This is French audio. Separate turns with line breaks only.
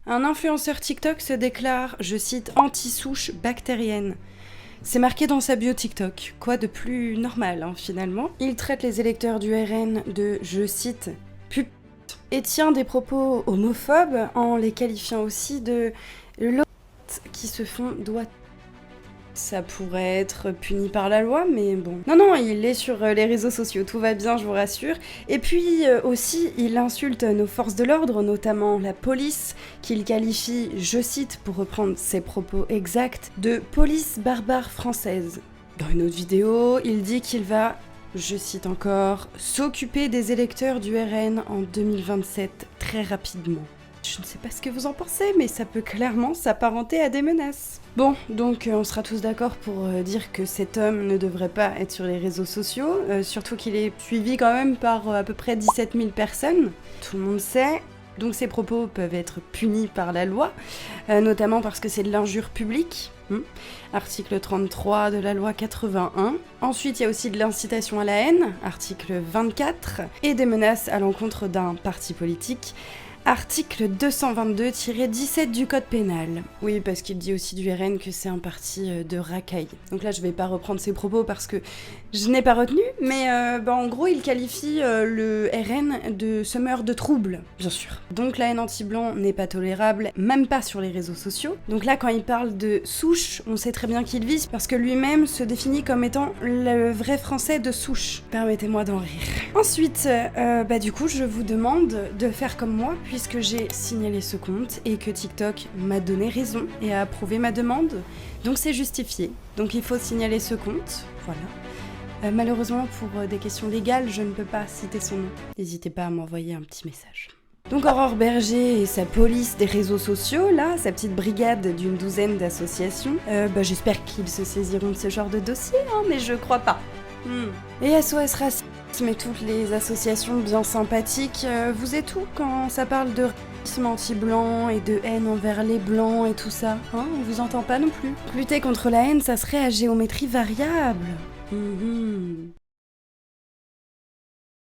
Un influenceur TikTok se déclare, je cite, anti-souche bactérienne. C'est marqué dans sa bio TikTok. Quoi de plus normal, hein, finalement. Il traite les électeurs du RN de, je cite, pute, et tient des propos homophobes en les qualifiant aussi de lot qui se font doigts. Ça pourrait être puni par la loi, mais bon. Non, il est sur les réseaux sociaux, tout va bien, je vous rassure. Et puis aussi, il insulte nos forces de l'ordre, notamment la police, qu'il qualifie, je cite, pour reprendre ses propos exacts, de police barbare française. Dans une autre vidéo, il dit qu'il va, je cite encore, s'occuper des électeurs du RN en 2027 très rapidement. Je ne sais pas ce que vous en pensez, mais ça peut clairement s'apparenter à des menaces. Bon, donc on sera tous d'accord pour dire que cet homme ne devrait pas être sur les réseaux sociaux, surtout qu'il est suivi quand même par à peu près 17 000 personnes. Tout le monde sait. Donc ces propos peuvent être punis par la loi, notamment parce que c'est de l'injure publique. Article 33 de la loi 81. Ensuite, il y a aussi de l'incitation à la haine, article 24, et des menaces à l'encontre d'un parti politique. Article 222-17 du code pénal. Oui, parce qu'il dit aussi du RN que c'est un parti de racaille. Donc là, je vais pas reprendre ses propos parce que je n'ai pas retenu, mais en gros, il qualifie le RN de semeur de troubles, bien sûr. Donc la haine anti-blanc n'est pas tolérable, même pas sur les réseaux sociaux. Donc là, quand il parle de souche, on sait très bien qu'il vise parce que lui-même se définit comme étant le vrai français de souche. Permettez-moi d'en rire. Ensuite, du coup, je vous demande de faire comme moi, puisque j'ai signalé ce compte et que TikTok m'a donné raison et a approuvé ma demande. Donc c'est justifié. Donc il faut signaler ce compte, voilà. Malheureusement, pour des questions légales, je ne peux pas citer son nom. N'hésitez pas à m'envoyer un petit message. Donc Aurore Berger et sa police des réseaux sociaux, là, sa petite brigade d'une douzaine d'associations, j'espère qu'ils se saisiront de ce genre de dossier, hein, mais je crois pas. Et SOS Racisme et toutes les associations bien sympathiques, vous êtes où quand ça parle de racisme anti-blanc et de haine envers les blancs et tout ça, hein? On vous entend pas non plus. Lutter contre la haine, ça serait à géométrie variable.